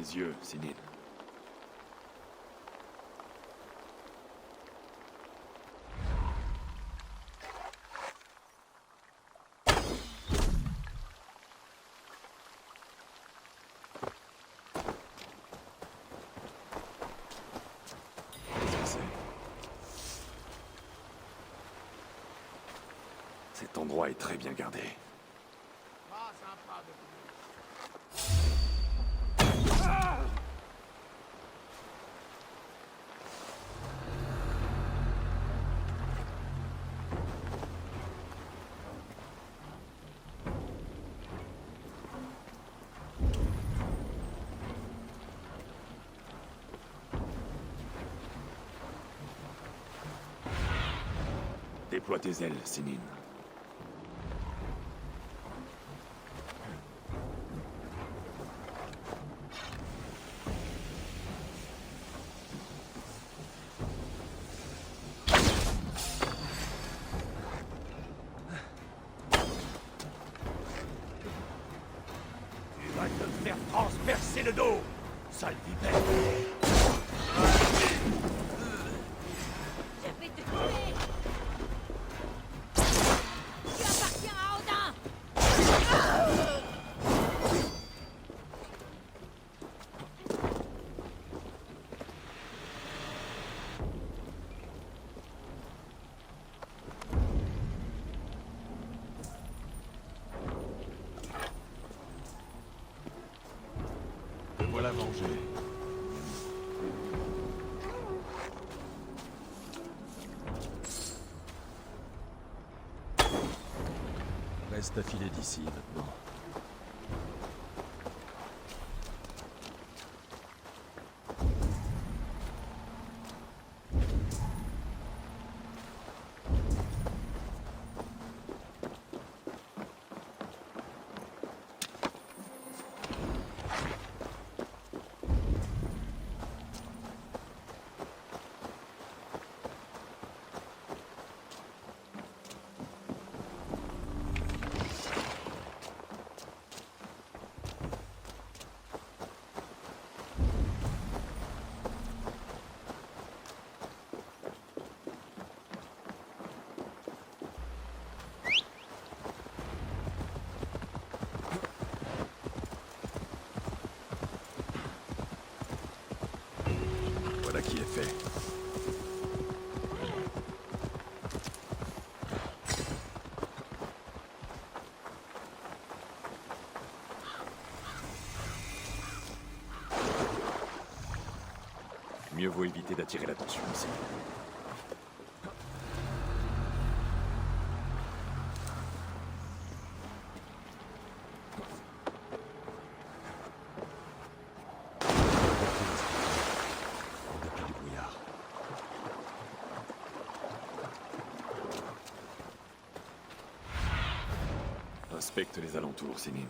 les yeux, Sénine. Qu'est-ce que c'est? Cet endroit est très bien gardé. Pas sympa de Déploie tes ailes, Sénine. Tu vas te faire transpercer le dos, sale vipère. Je vais te tuer! Tu appartiens à Odin! Me voilà vengé. Reste à filer d'ici maintenant. Voilà qui est fait. Mieux vaut éviter d'attirer l'attention ici. En dépit du brouillard. Inspecte les alentours, Sénine.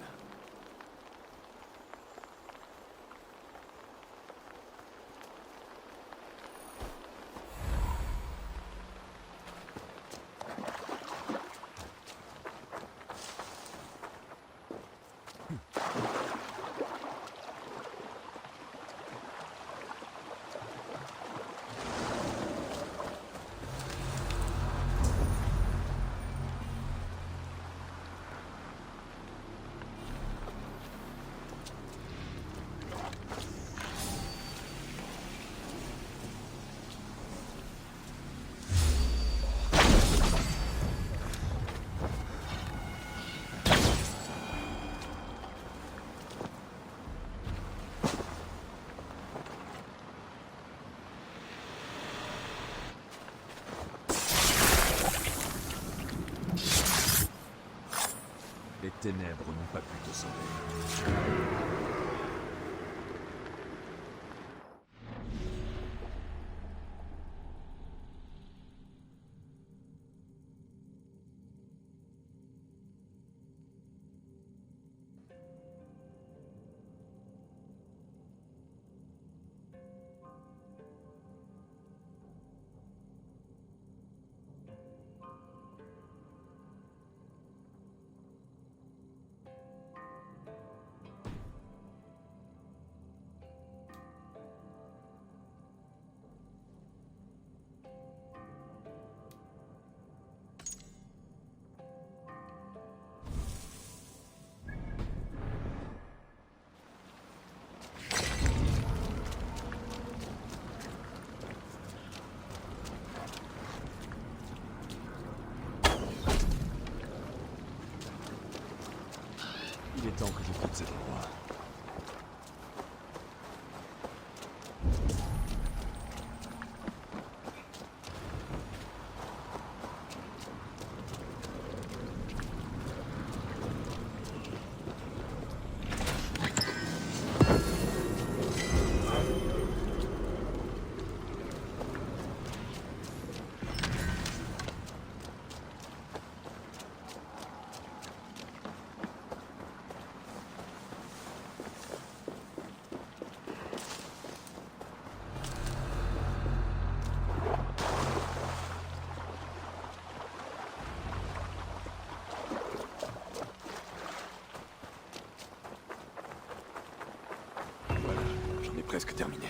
Les ténèbres n'ont pas pu te sauver. Il est temps que je quitte cet endroit. Voilà, j'en ai presque terminé.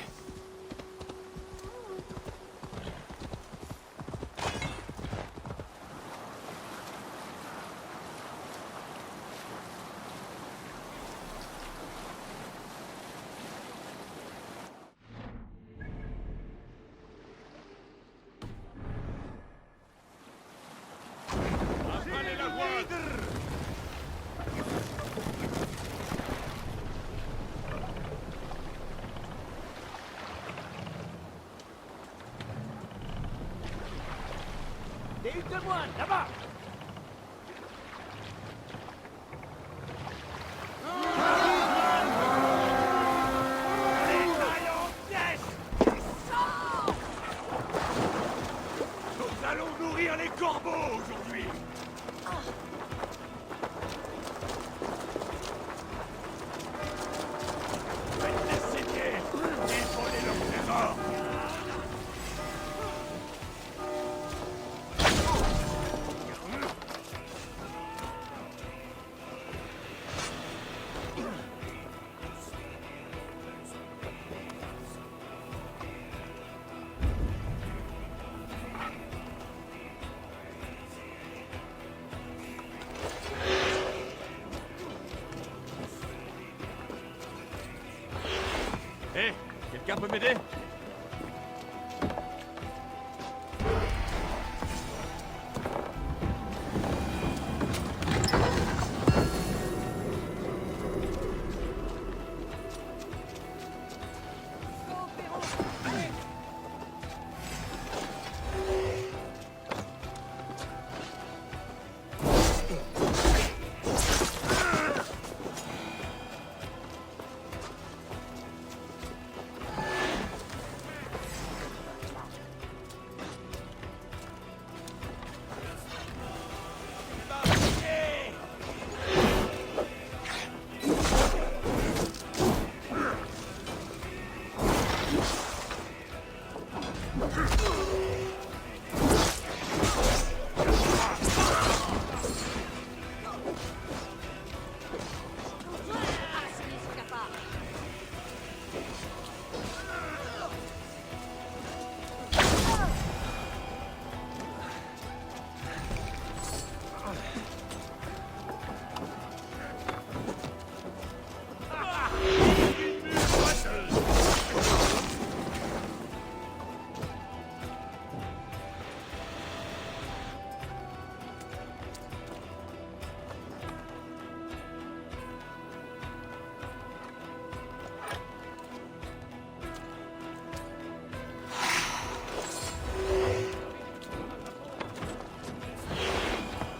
Avalez la voie! Des huttes de moine, là-bas! Les tailles en pièces! Nous allons nourrir les corbeaux aujourd'hui! Faites-les saigner et volez leur trésor! Hé, quelqu'un peut m'aider?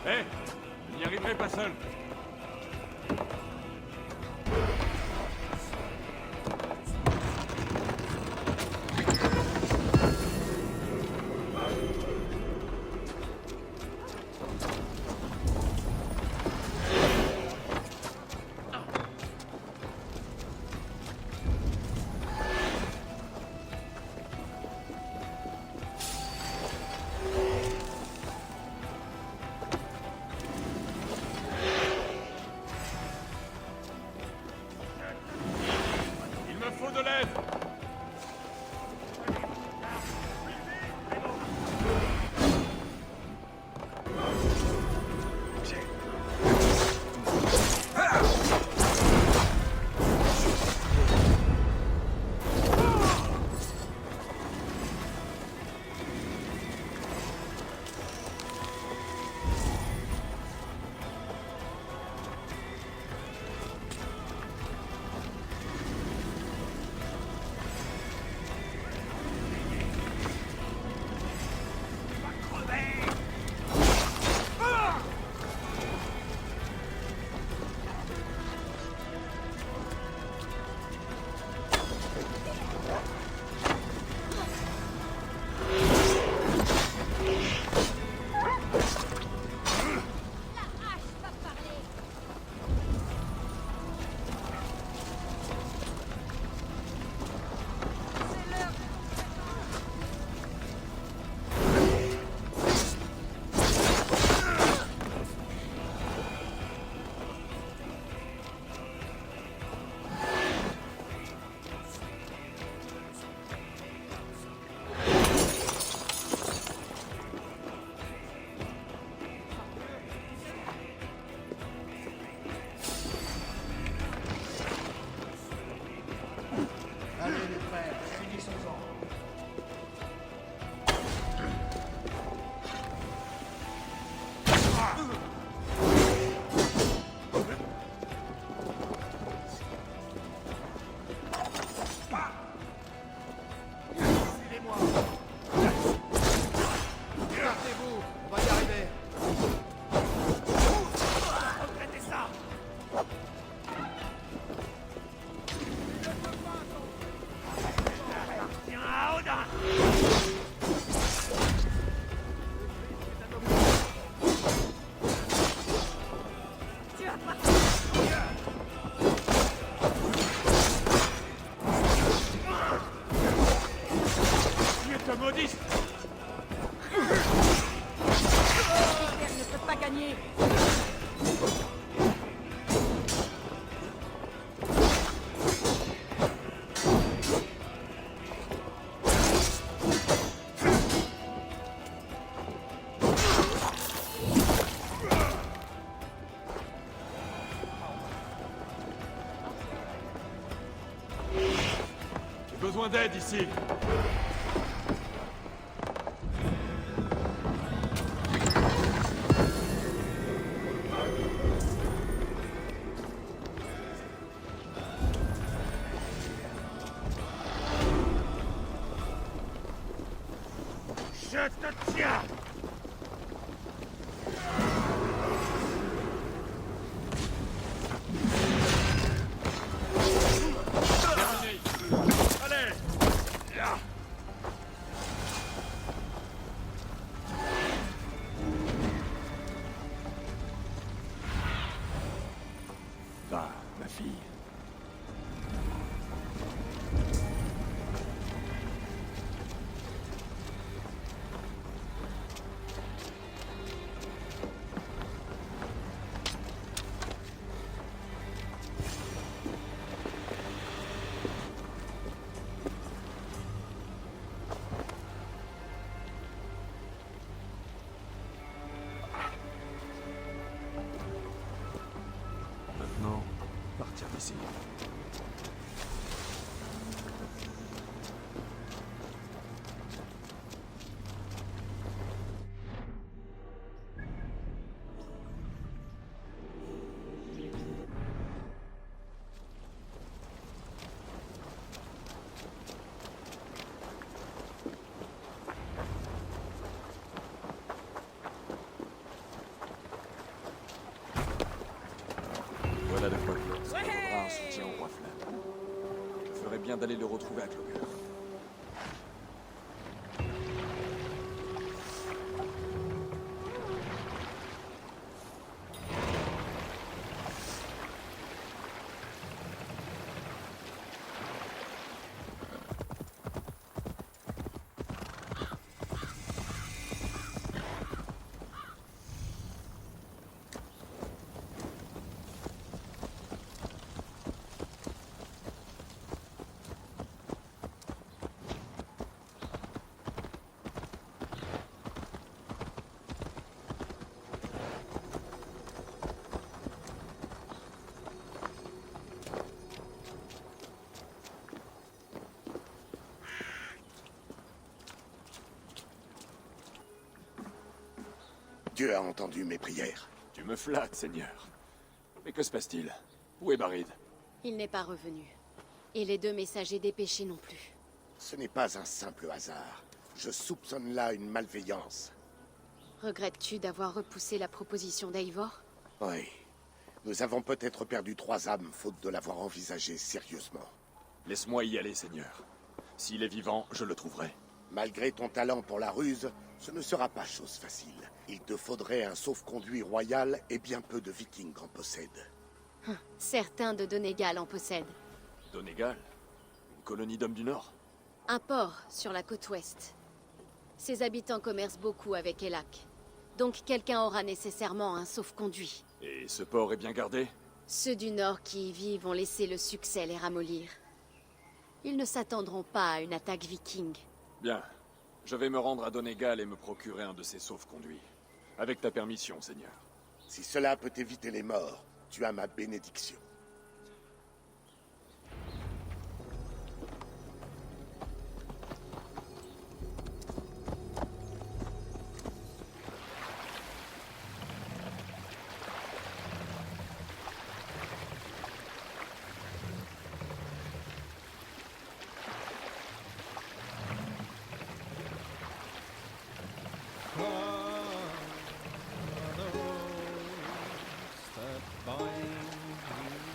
Hé, je n'y arriverai pas seul. Il me faut de l'aide. pas gagné. J'ai besoin d'aide ici. Je te tiens! Allez! Là. Va, ma fille. Maintenant, partir d'ici. Voilà de quoi Claude. Faudra un soutien au roi Flamme. Je ferais bien d'aller le retrouver à Cloger. Dieu a entendu mes prières. Tu me flattes, Seigneur. Mais que se passe-t-il? Où est Barid? Il n'est pas revenu. Et les 2 messagers dépêchés non plus. Ce n'est pas un simple hasard. Je soupçonne là une malveillance. Regrettes-tu d'avoir repoussé la proposition d'Eivor? Oui. Nous avons peut-être perdu 3 âmes faute de l'avoir envisagé sérieusement. Laisse-moi y aller, Seigneur. S'il est vivant, je le trouverai. Malgré ton talent pour la ruse, ce ne sera pas chose facile. Il te faudrait un sauf-conduit royal et bien peu de vikings en possèdent. Certains de Donegal en possèdent. Donegal? Une colonie d'hommes du Nord? Un port sur la côte ouest. Ses habitants commercent beaucoup avec Elac. Donc quelqu'un aura nécessairement un sauf-conduit. Et ce port est bien gardé? Ceux du Nord qui y vivent ont laissé le succès les ramollir. Ils ne s'attendront pas à une attaque viking. Bien. Je vais me rendre à Donegal et me procurer un de ces sauf-conduits. Avec ta permission, Seigneur. Si cela peut éviter les morts, tu as ma bénédiction. That bind you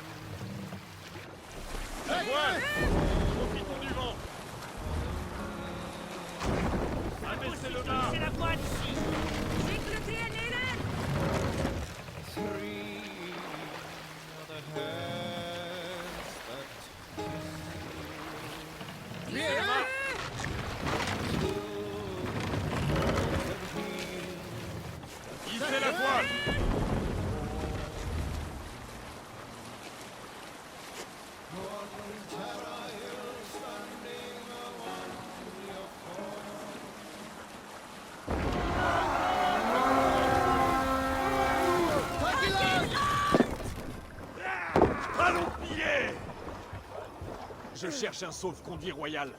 Je cherche un sauf-conduit royal.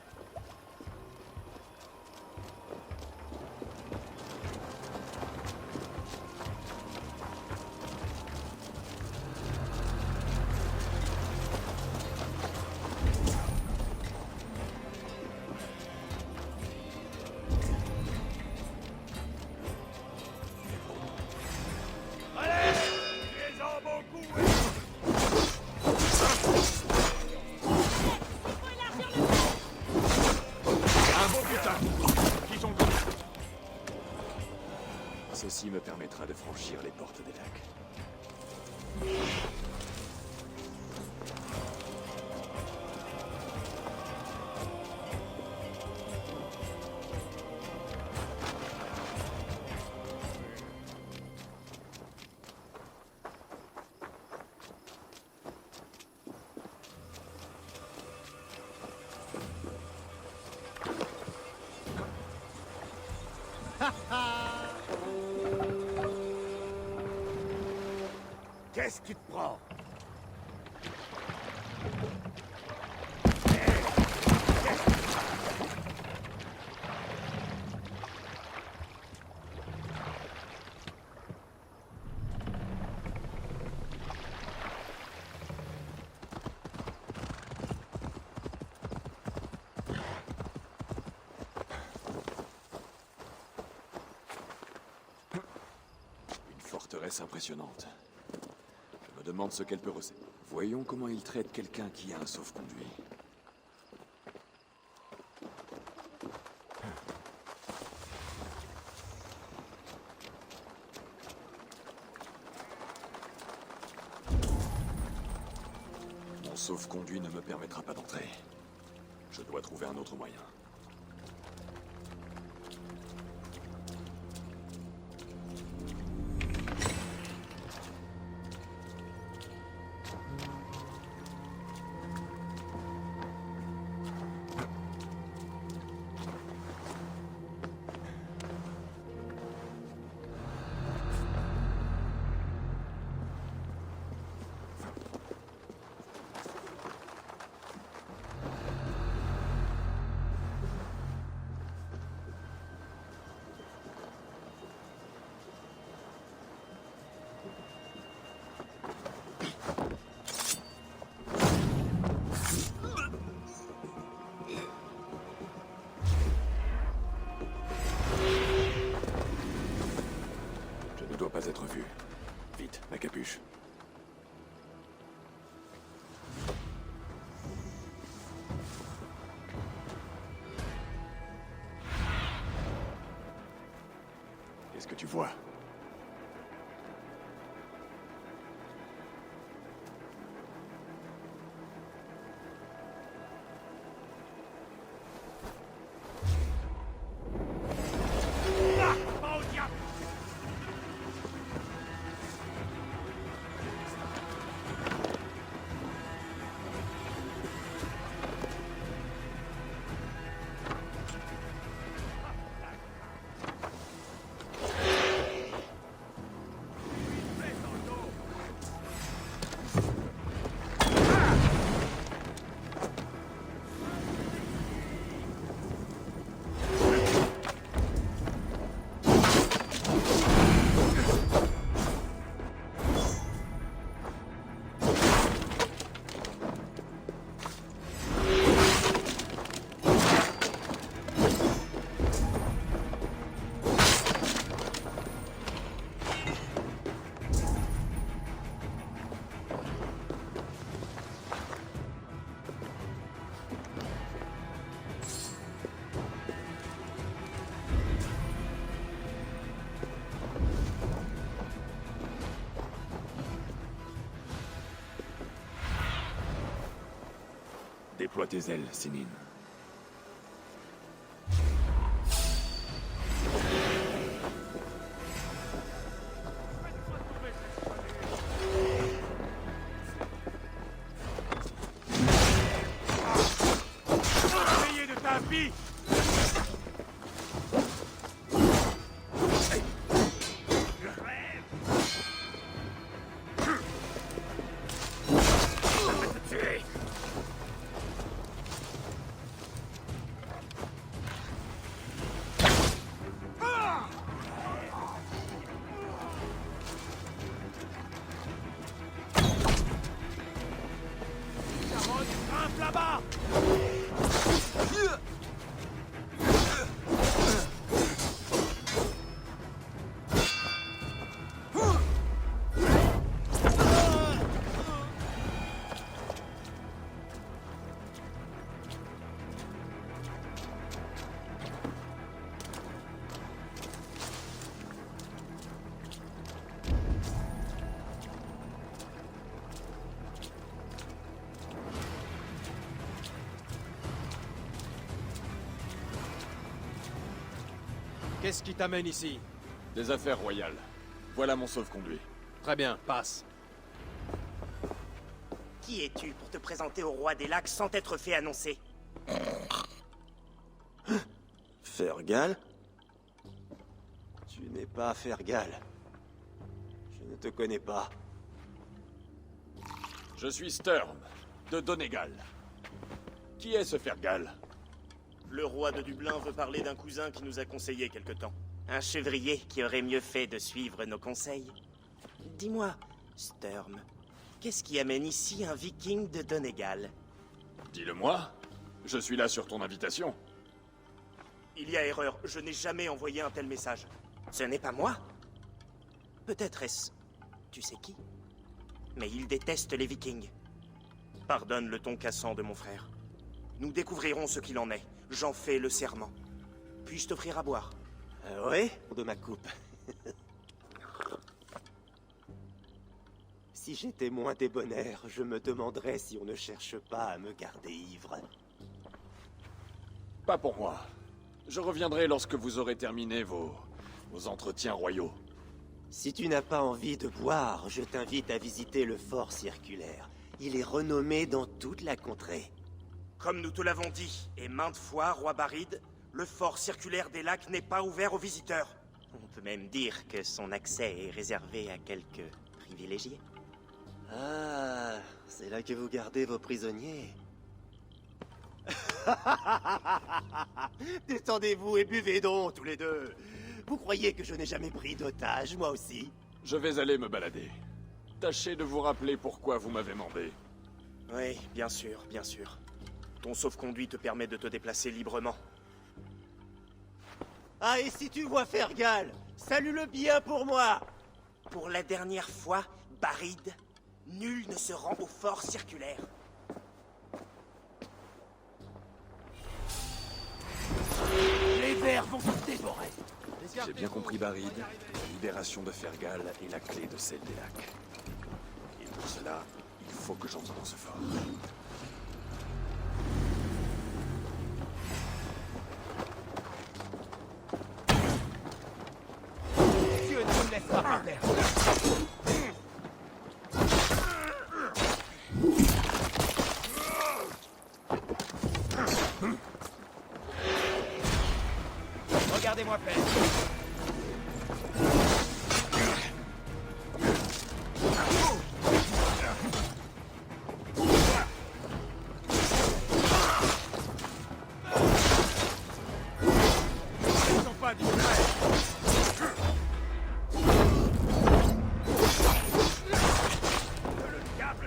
Ceci me permettra de franchir les portes des lacs. Qu'est-ce qui te prend? Une forteresse impressionnante. Je me demande ce qu'elle peut recéder. Voyons comment il traite quelqu'un qui a un sauf-conduit. Mon sauf-conduit ne me permettra pas d'entrer. Je dois trouver un autre moyen. Je ne dois pas être vu. Vite, ma capuche. Qu'est-ce que tu vois? Déploie tes ailes, Sinine. Payé de ta vie! Qu'est-ce qui t'amène ici? Des affaires royales. Voilà mon sauve-conduit. Très bien, passe. Qui es-tu pour te présenter au roi des lacs sans t'être fait annoncer? Fergal? Tu n'es pas Fergal. Je ne te connais pas. Je suis Sturm, de Donegal. Qui est ce Fergal? Le roi de Dublin veut parler d'un cousin qui nous a conseillé quelque temps. Un chevrier qui aurait mieux fait de suivre nos conseils. Dis-moi, Sturm, qu'est-ce qui amène ici un viking de Donegal? Dis-le-moi. Je suis là sur ton invitation. Il y a erreur, je n'ai jamais envoyé un tel message. Ce n'est pas moi? Peut-être est-ce... tu sais qui? Mais il déteste les vikings. Pardonne le ton cassant de mon frère. Nous découvrirons ce qu'il en est. J'en fais le serment. Puis-je t'offrir à boire? Oui, de ma coupe. Si j'étais moins débonnaire, je me demanderais si on ne cherche pas à me garder ivre. Pas pour moi. Je reviendrai lorsque vous aurez terminé vos entretiens royaux. Si tu n'as pas envie de boire, je t'invite à visiter le fort circulaire. Il est renommé dans toute la contrée. Comme nous te l'avons dit, et maintes fois, roi Baride, le fort circulaire des lacs n'est pas ouvert aux visiteurs. On peut même dire que son accès est réservé à quelques privilégiés. Ah, c'est là que vous gardez vos prisonniers. Détendez-vous et buvez donc, tous les deux. Vous croyez que je n'ai jamais pris d'otage, moi aussi? Je vais aller me balader. Tâchez de vous rappeler pourquoi vous m'avez mandé. Oui, bien sûr, bien sûr. Ton sauf-conduit te permet de te déplacer librement. Ah, et si tu vois Fergal, salue-le bien pour moi. Pour la dernière fois, Baride, nul ne se rend au fort circulaire. Les vers vont se dévorer. J'ai bien compris, Baride. La libération de Fergal est la clé de celle des lacs. Et pour cela, il faut que j'entre dans ce fort. Dieu ne me laisse pas par terre. Regardez-moi faire. Ils sont pas discrets. Le diable.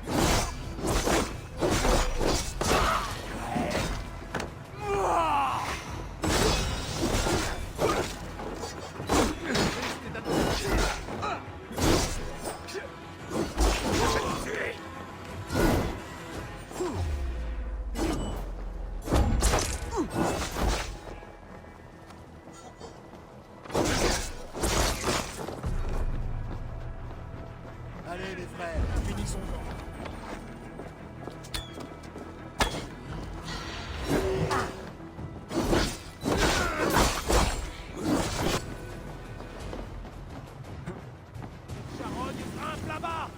Allez les frères, finissons-en. Charogne grimpe là-bas.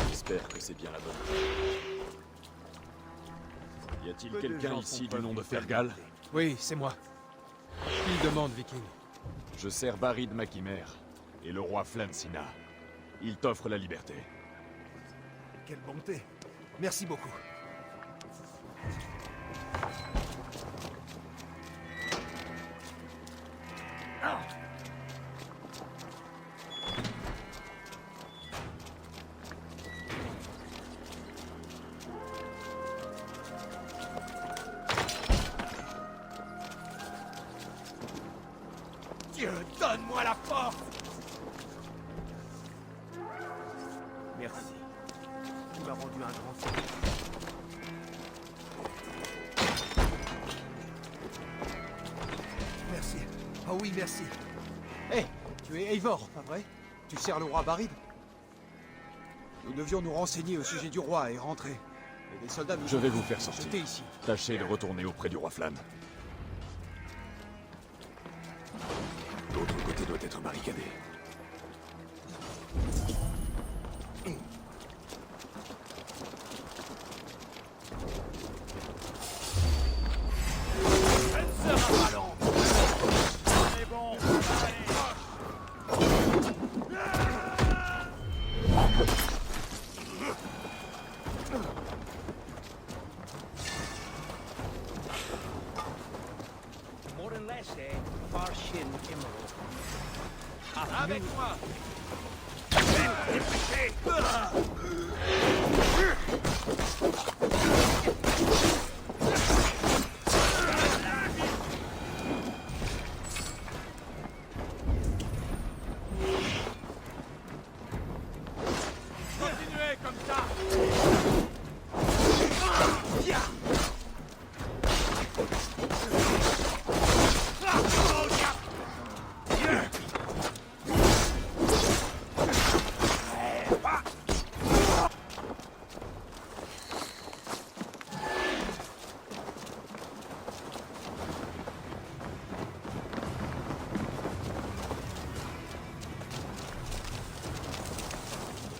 J'espère que c'est bien la bonne. Y a-t-il quelqu'un ici du nom de Fergal? Oui, c'est moi. Qui demande, Viking? Je sers Baride Makimer et le roi Flansina. Il t'offre la liberté. Quelle bonté. Merci beaucoup. Dieu, donne-moi la force. Merci. Oh oui, merci. Hé, tu es Eivor, pas vrai? Tu sers le roi Barid? Nous devions nous renseigner au sujet du roi et rentrer. Mais des soldats nous Je vais ont vous faire sortir. jetés ici. Tâchez de retourner auprès du roi Flan. L'autre côté doit être barricadé. Avec moi! Continuez comme ça!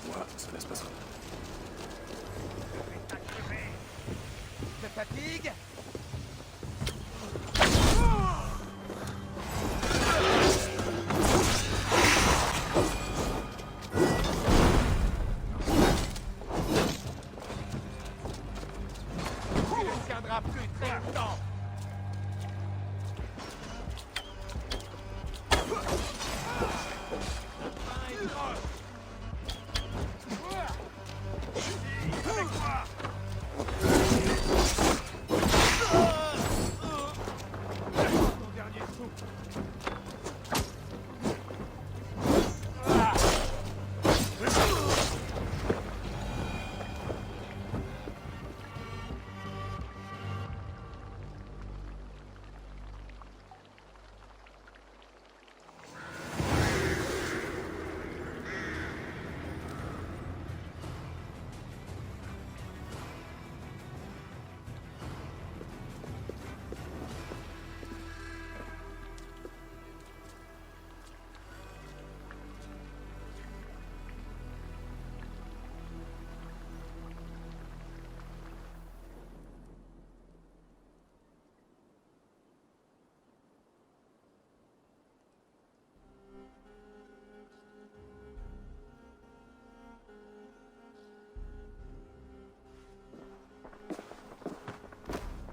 Moi, ça laisse passer. De fatigue? Il ne tiendra plus très longtemps.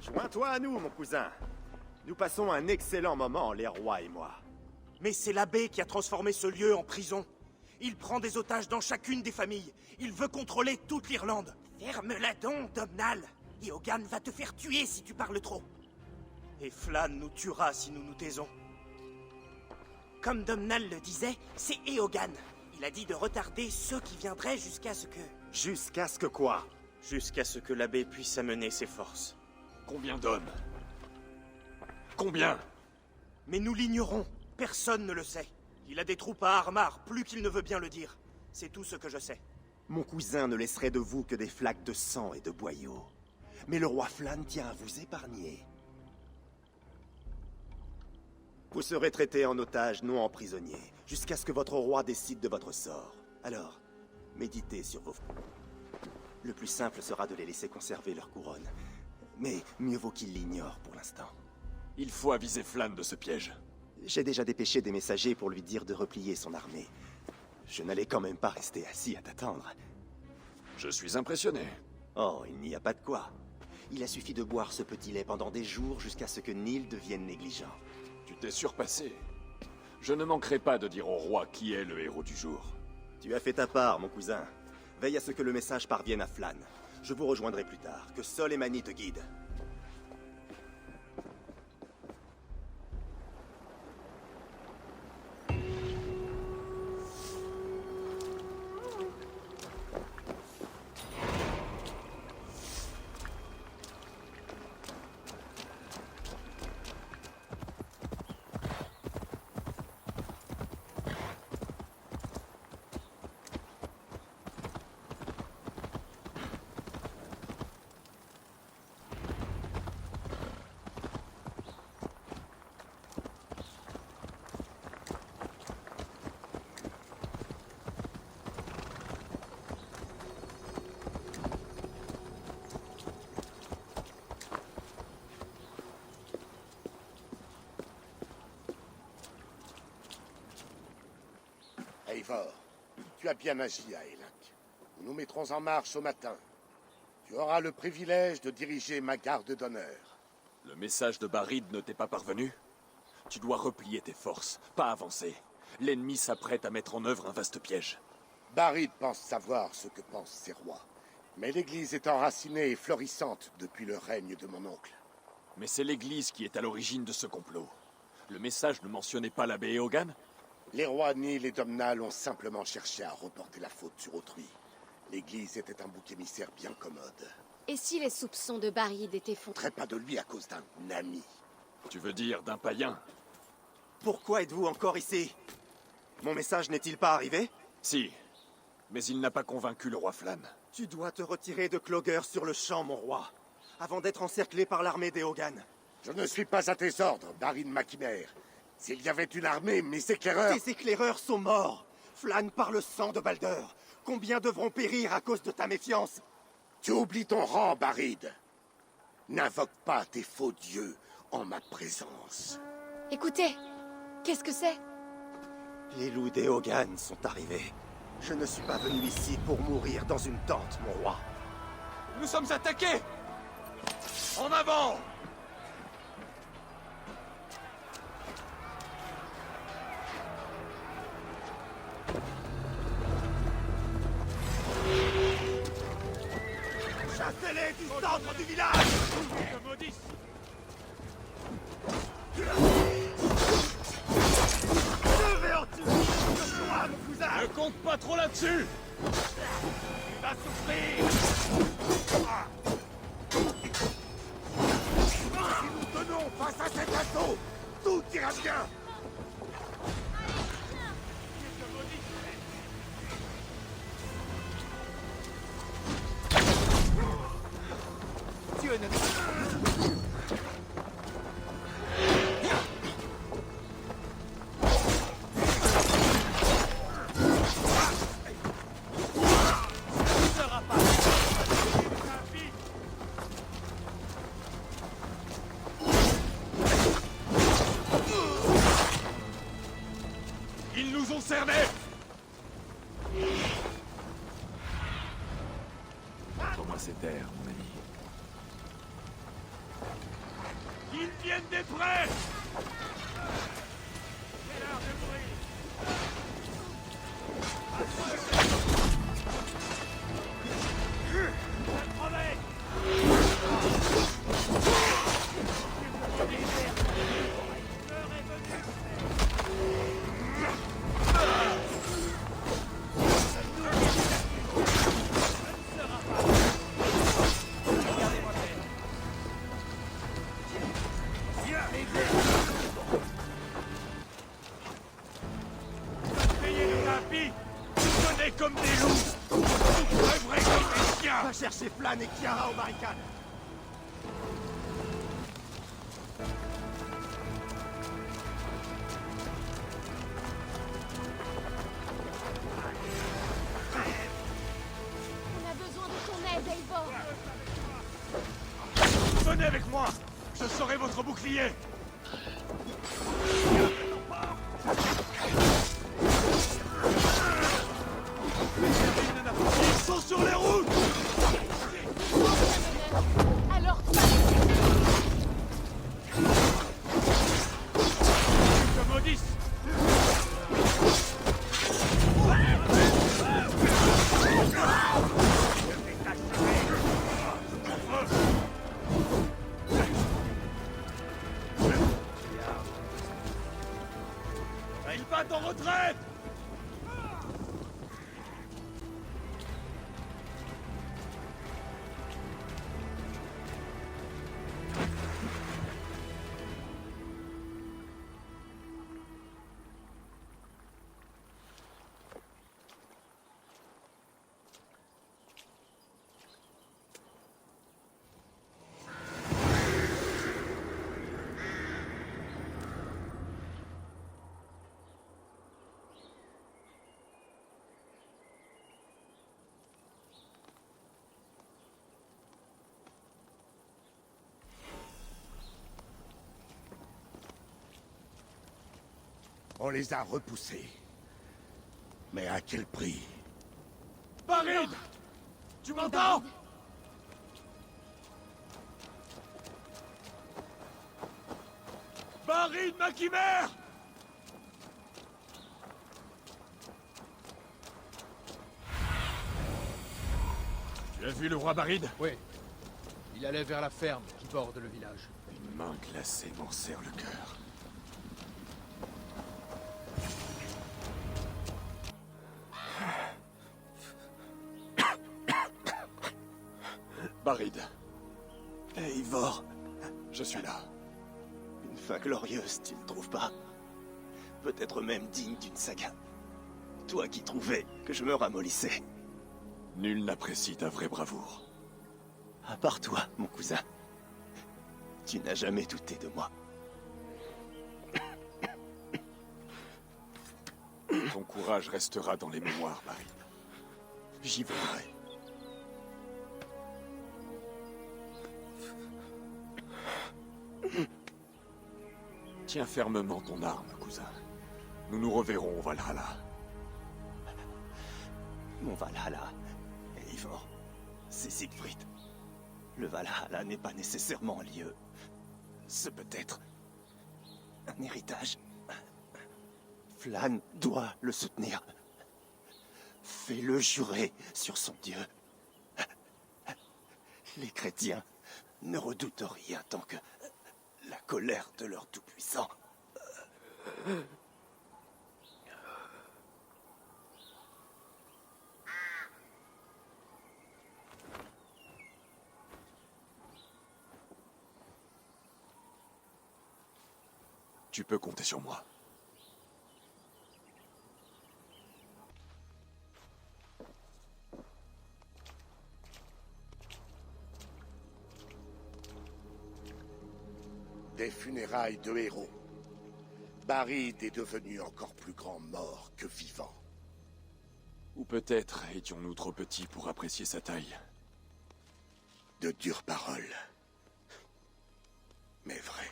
Joins-toi à nous, mon cousin. Nous passons un excellent moment, les rois et moi. Mais c'est l'abbé qui a transformé ce lieu en prison. Il prend des otages dans chacune des familles. Il veut contrôler toute l'Irlande. Ferme-la donc, Domnall. Eogan va te faire tuer si tu parles trop. Et Flan nous tuera si nous nous taisons. Comme Domnall le disait, c'est Eogan. Il a dit de retarder ceux qui viendraient jusqu'à ce que... Jusqu'à ce que quoi? Jusqu'à ce que l'abbé puisse amener ses forces. Combien d'hommes? Combien? Mais nous l'ignorons. Personne ne le sait. Il a des troupes à Armar, plus qu'il ne veut bien le dire. C'est tout ce que je sais. Mon cousin ne laisserait de vous que des flaques de sang et de boyaux. Mais le roi Flan tient à vous épargner. Vous serez traité en otage, non en prisonnier, jusqu'à ce que votre roi décide de votre sort. Alors, méditez sur vos... Le plus simple sera de les laisser conserver leur couronne. Mais mieux vaut qu'ils l'ignorent pour l'instant. Il faut aviser Flan de ce piège. J'ai déjà dépêché des messagers pour lui dire de replier son armée. Je n'allais quand même pas rester assis à t'attendre. Je suis impressionné. Oh, il n'y a pas de quoi. Il a suffi de boire ce petit lait pendant des jours jusqu'à ce que Neil devienne négligent. Tu t'es surpassé. Je ne manquerai pas de dire au roi qui est le héros du jour. Tu as fait ta part, mon cousin. Veille à ce que le message parvienne à Flan. Je vous rejoindrai plus tard. Que Sol et Mani te guident. Eivor, tu as bien agi à Elak. Nous nous mettrons en marche au matin. Tu auras le privilège de diriger ma garde d'honneur. Le message de Barid ne t'est pas parvenu? Tu dois replier tes forces, pas avancer. L'ennemi s'apprête à mettre en œuvre un vaste piège. Barid pense savoir ce que pensent ses rois. Mais l'Église est enracinée et florissante depuis le règne de mon oncle. Mais c'est l'Église qui est à l'origine de ce complot. Le message ne mentionnait pas l'abbé Eogan? Les rois Nil et Domnall ont simplement cherché à reporter la faute sur autrui. L'Église était un bouc émissaire bien commode. Et si les soupçons de Barid étaient fondés? Très pas de lui à cause d'un ami. Tu veux dire d'un païen? Pourquoi êtes-vous encore ici? Mon message n'est-il pas arrivé? Si. Mais il n'a pas convaincu le roi Flann. Tu dois te retirer de Clogher sur le champ, mon roi, avant d'être encerclé par l'armée des Hogan. Je ne suis pas à tes ordres, Barid Makimer. S'il y avait une armée, mes éclaireurs... Tes éclaireurs sont morts. Flann par le sang de Balder. Combien devront périr à cause de ta méfiance? Tu oublies ton rang, Barid. N'invoque pas tes faux dieux en ma présence. Écoutez, qu'est-ce que c'est? Les loups des Hogan sont arrivés. Je ne suis pas venu ici pour mourir dans une tente, mon roi. Nous sommes attaqués! En avant! Chassez-les du centre du village! Je vais en tuer ce soir, mon cousin! Ne compte pas trop là-dessus! Tu vas souffrir! Si nous tenons face à cet assaut, tout ira bien. Ils nous ont cernés! Montre-moi ces terres, mon ami. Ils viennent des prés! Comme des loups! Vous crèverez comme des chiens! Va chercher Flann et Kiara aux barricades! On a besoin de ton aide, Eivor. Venez avec moi! Je serai votre bouclier! Ils sont sur les routes! Alors, Je maudisse! Ils battent en retraite! On les a repoussés. Mais à quel prix? Barid! Tu m'entends? Barid, ma chimère! Tu as vu le roi Barid? Oui. Il allait vers la ferme qui borde le village. Une main glacée m'en serre le cœur. Barid, Eivor, je suis là. une fin glorieuse, tu ne trouves pas? Peut-être même digne d'une saga. Toi qui trouvais que je me ramollissais. Nul n'apprécie ta vraie bravoure. À part toi, mon cousin. Tu n'as jamais douté de moi. Ton courage restera dans les mémoires, Barid. J'y veillerai. Tiens fermement ton arme, cousin. Nous nous reverrons au Valhalla. Mon Valhalla, Eivor, c'est Siegfried. Le Valhalla n'est pas nécessairement un lieu. C'est peut-être un héritage. Flann doit le soutenir. Fais-le jurer sur son Dieu. Les chrétiens ne redoutent rien tant que la colère de leur Tout-Puissant. Tu peux compter sur moi. Des funérailles de héros. Barid est devenu encore plus grand mort que vivant. Ou peut-être étions-nous trop petits pour apprécier sa taille. De dures paroles. Mais vrai.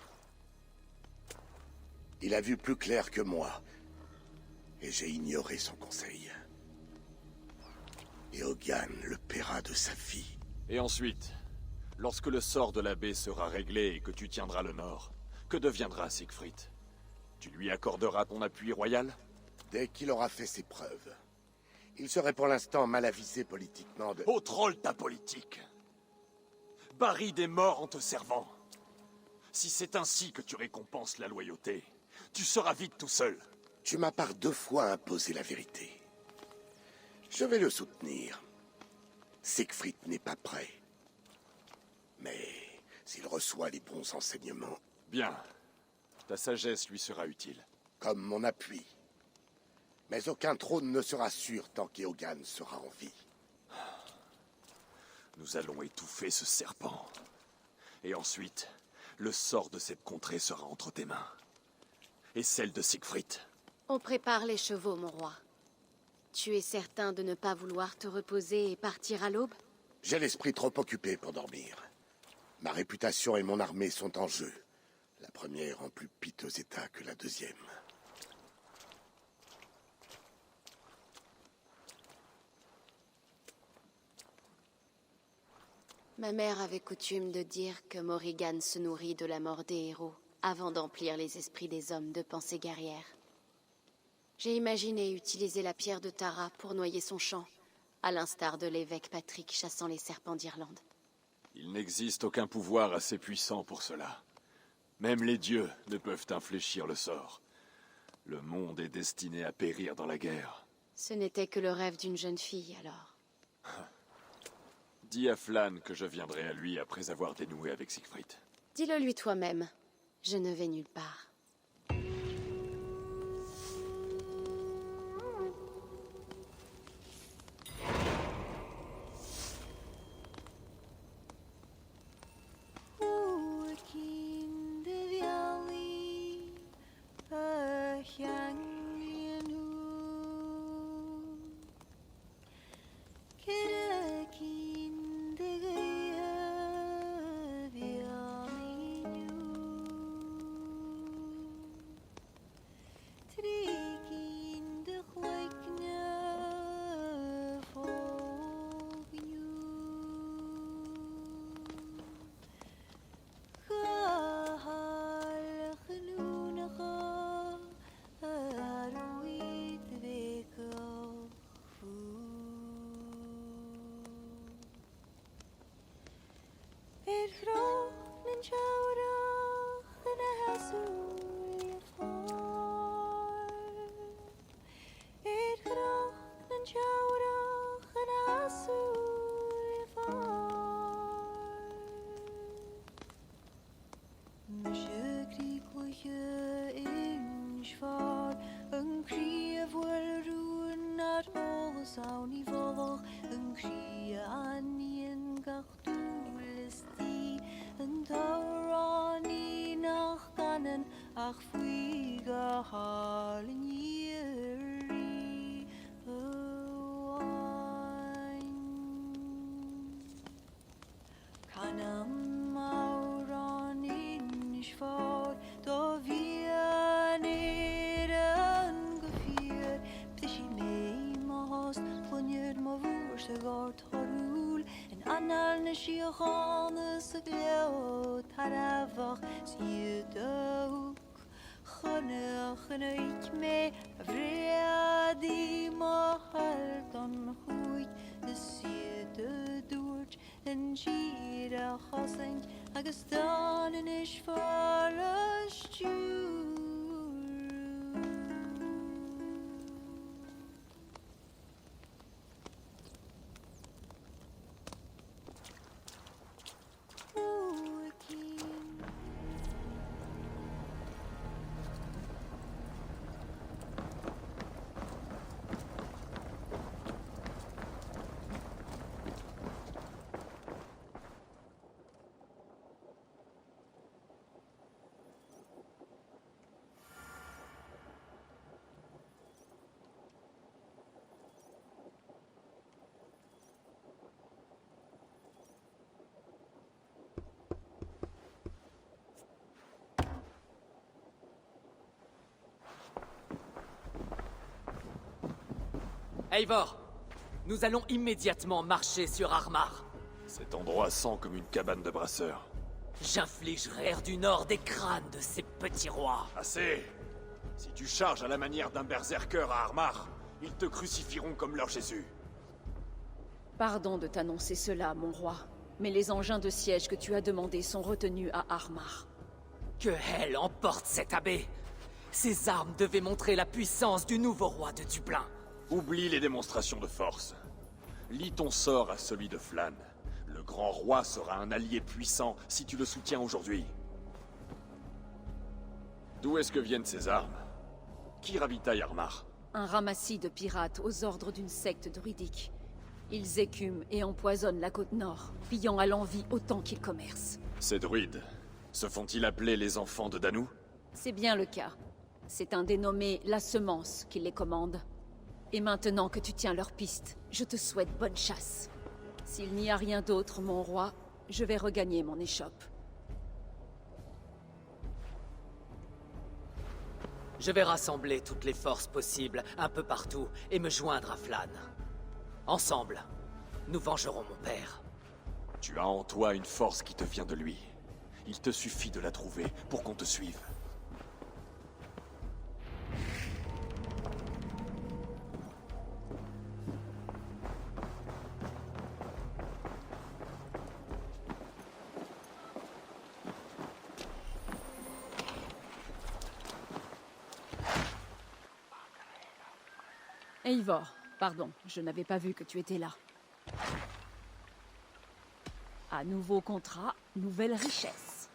Il a vu plus clair que moi. Et j'ai ignoré son conseil. Et Hogan le paiera de sa vie. Et ensuite, lorsque le sort de l'abbé sera réglé et que tu tiendras le nord, que deviendra Siegfried? Tu lui accorderas ton appui royal? Dès qu'il aura fait ses preuves. Il serait pour l'instant mal avisé politiquement de... Ô troll ta politique! Barid est mort en te servant. Si c'est ainsi que tu récompenses la loyauté, tu seras vite tout seul. Tu m'as par 2 fois imposé la vérité. Je vais le soutenir. Siegfried n'est pas prêt. Mais s'il reçoit les bons enseignements... Bien. Ta sagesse lui sera utile. Comme mon appui. Mais aucun trône ne sera sûr tant qu'Eogan sera en vie. Nous allons étouffer ce serpent. Et ensuite, le sort de cette contrée sera entre tes mains. Et celle de Siegfried. On prépare les chevaux, mon roi. Tu es certain de ne pas vouloir te reposer et partir à l'aube? J'ai l'esprit trop occupé pour dormir. Ma réputation et mon armée sont en jeu. La première en plus piteux état que la deuxième. Ma mère avait coutume de dire que Morrigan se nourrit de la mort des héros avant d'emplir les esprits des hommes de pensée guerrière. J'ai imaginé utiliser la pierre de Tara pour noyer son chant, à l'instar de l'évêque Patrick chassant les serpents d'Irlande. Il n'existe aucun pouvoir assez puissant pour cela. Même les dieux ne peuvent infléchir le sort. Le monde est destiné à périr dans la guerre. Ce n'était que le rêve d'une jeune fille, alors. Dis à Flann que je viendrai à lui après avoir dénoué avec Siegfried. Dis-le lui toi-même. Je ne vais nulle part. Ach, fwyga halen ieri Canam mauron in schwar, da wir neren gefiert, ptishi mei mahast, ponjer ma wurst gart harul, en annal ne shiachanes gleo taravach, zie de Chynnych me vriadi mahal dan hwyt y sydd y dwrt yn gir a chosent agos dan yn isfar ysdiw. Eivor, nous allons immédiatement marcher sur Armar. Cet endroit sent comme une cabane de brasseurs. J'infligerai Air du Nord des crânes de ces petits rois. Assez! Si tu charges à la manière d'un berserker à Armar, ils te crucifieront comme leur Jésus. Pardon de t'annoncer cela, mon roi, mais les engins de siège que tu as demandés sont retenus à Armar. Que Hel emporte cet abbé! Ces armes devaient montrer la puissance du nouveau roi de Dublin. Oublie les démonstrations de force. Lie ton sort à celui de Flann. Le grand roi sera un allié puissant si tu le soutiens aujourd'hui. D'où est-ce que viennent ces armes? Qui ravitaille Armar? Un ramassis de pirates aux ordres d'une secte druidique. Ils écument et empoisonnent la côte nord, pillant à l'envi autant qu'ils commercent. Ces druides, se font-ils appeler les enfants de Danu? C'est bien le cas. C'est un dénommé La Semence qui les commande. Et maintenant que tu tiens leur piste, je te souhaite bonne chasse. S'il n'y a rien d'autre, mon roi, je vais regagner mon échoppe. Je vais rassembler toutes les forces possibles, un peu partout, et me joindre à Flann. Ensemble, nous vengerons mon père. Tu as en toi une force qui te vient de lui. Il te suffit de la trouver pour qu'on te suive. Eivor, pardon, je n'avais pas vu que tu étais là. À nouveau contrat, nouvelle richesse.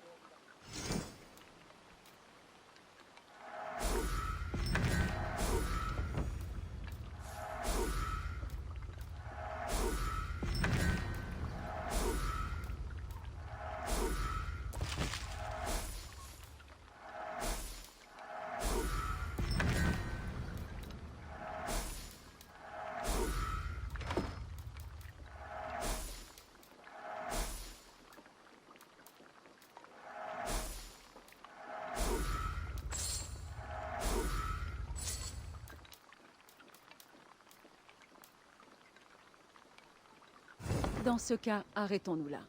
Dans ce cas, arrêtons-nous là.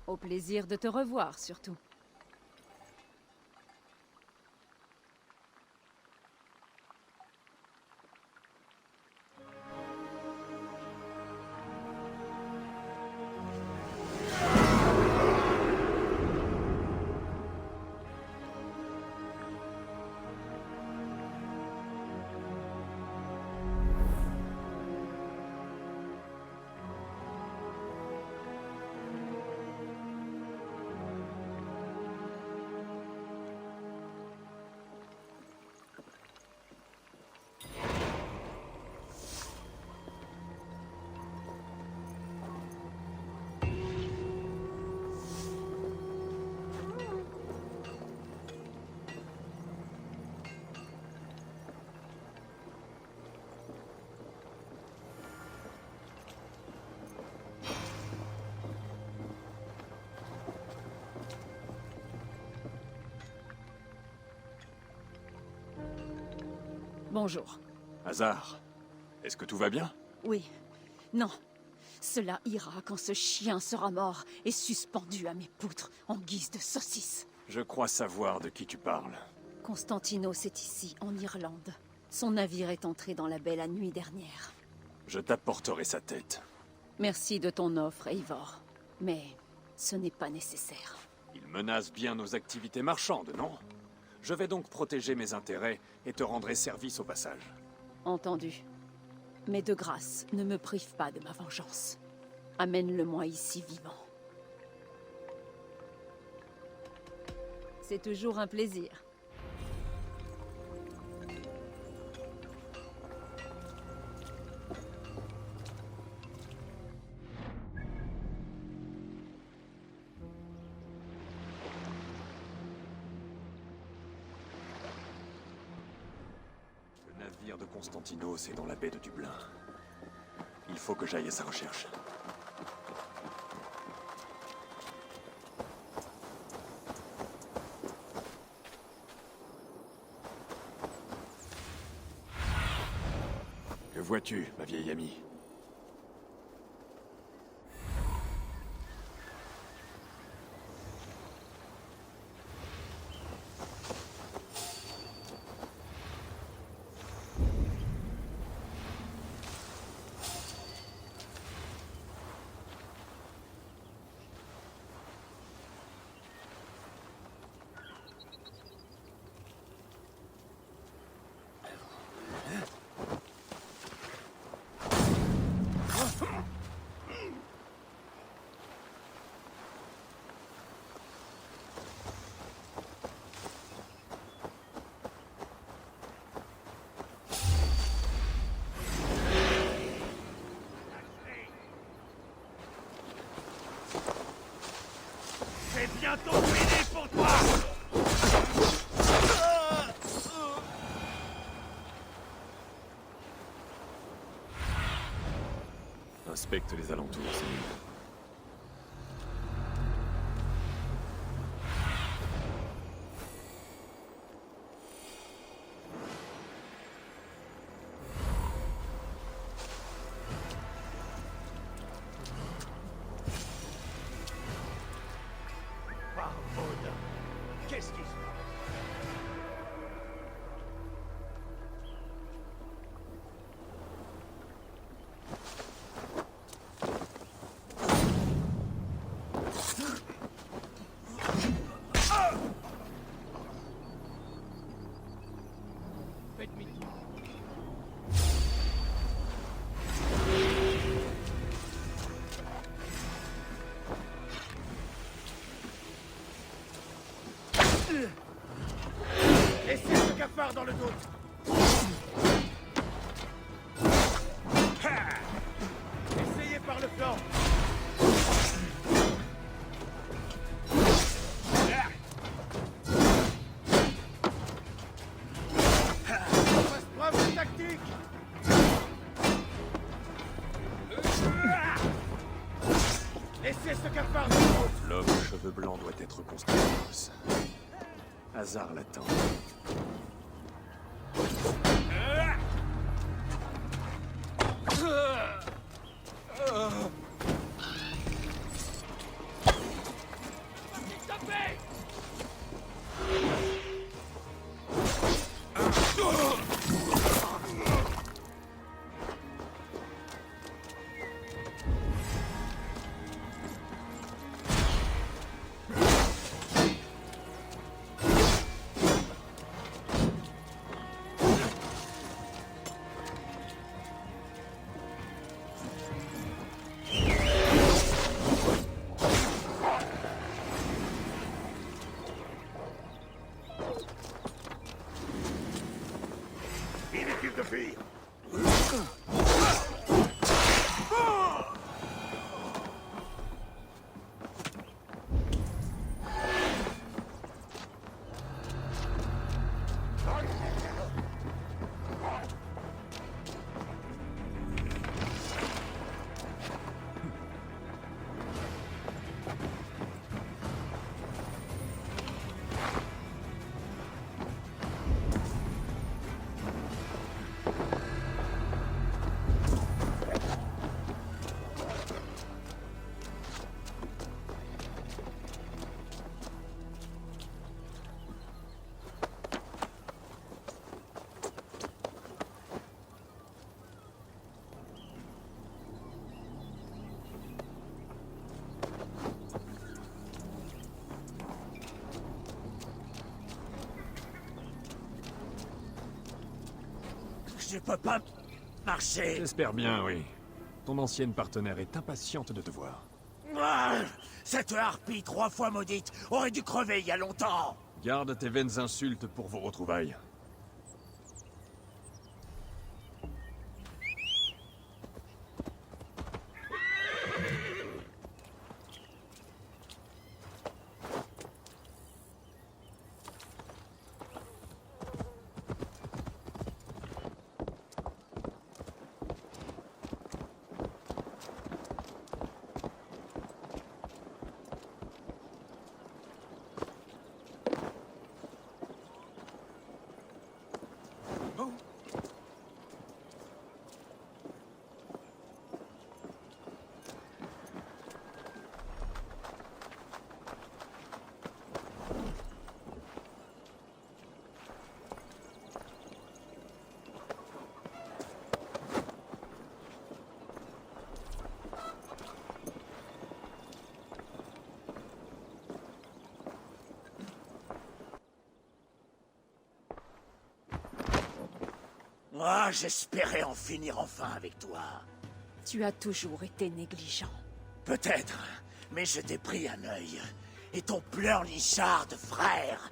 Au plaisir de te revoir, surtout. Bonjour. Hazard, est-ce que tout va bien? Oui. Non. Cela ira quand ce chien sera mort et suspendu à mes poutres en guise de saucisse. Je crois savoir de qui tu parles. Constantinos est ici, en Irlande. Son navire est entré dans la baie la nuit dernière. Je t'apporterai sa tête. Merci de ton offre, Eivor. Mais ce n'est pas nécessaire. Il menace bien nos activités marchandes, non? Je vais donc protéger mes intérêts et te rendrai service au passage. Entendu. Mais de grâce, ne me prive pas de ma vengeance. Amène-le-moi ici vivant. C'est toujours un plaisir. Le navire de Constantinos est dans la baie de Dublin. Il faut que j'aille à sa recherche. Que vois-tu, ma vieille amie? C'est bientôt fini pour toi! Inspecte les alentours, c'est mieux. Qu'est-ce qui se passe? Faites demi. Laissez ce cafard dans le dos. Essayez par le flanc. Fasse preuve de tactique. Laissez ce cafard dans le dos. L'homme aux cheveux blancs doit être Constantinos. Hazard l'attend. Inutile de fuir. Je peux pas marcher. J'espère bien, oui. Ton ancienne partenaire est impatiente de te voir. Ah, cette harpie 3 fois maudite aurait dû crever il y a longtemps. Garde tes vaines insultes pour vos retrouvailles. Ah, j'espérais en finir enfin avec toi. Tu as toujours été négligent. Peut-être, mais je t'ai pris un œil. Et ton pleurnichard de frère.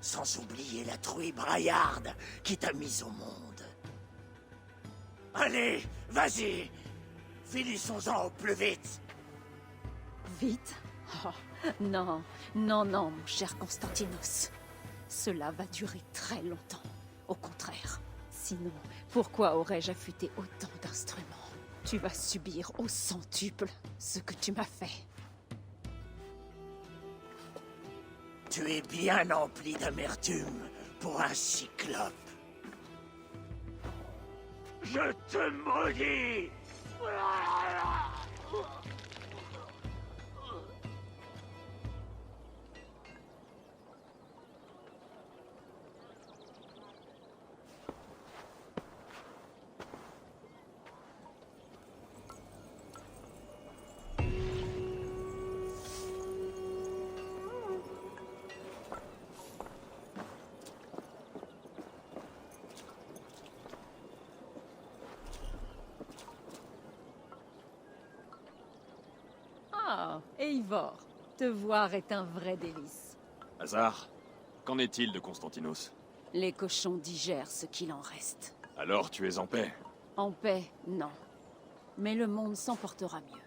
Sans oublier la truie braillarde qui t'a mise au monde. Allez, vas-y. Finissons-en au plus vite. Vite? Oh, non, non, non, mon cher Constantinos. Cela va durer très longtemps. Au contraire. Sinon, pourquoi aurais-je affûté autant d'instruments? Tu vas subir au centuple ce que tu m'as fait. Tu es bien empli d'amertume pour un cyclope. Je te maudis! Ah, Eivor, te voir est un vrai délice. Hasard, qu'en est-il de Constantinos? Les cochons digèrent ce qu'il en reste. Alors tu es en paix? En paix, non. Mais le monde s'en portera mieux.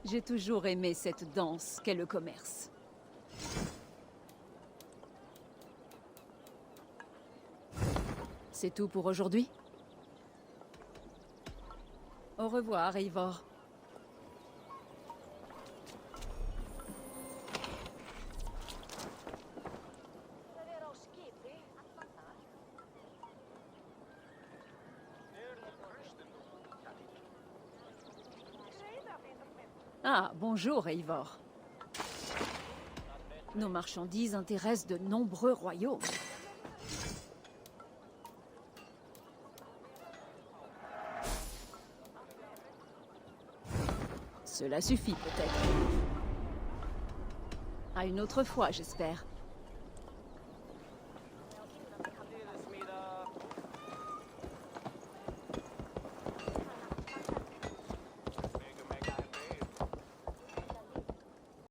J'ai toujours aimé cette danse qu'est le commerce. C'est tout pour aujourd'hui? Au revoir, Eivor. Ah, bonjour, Eivor. Nos marchandises intéressent de nombreux royaumes. Cela suffit, peut-être. À une autre fois, j'espère.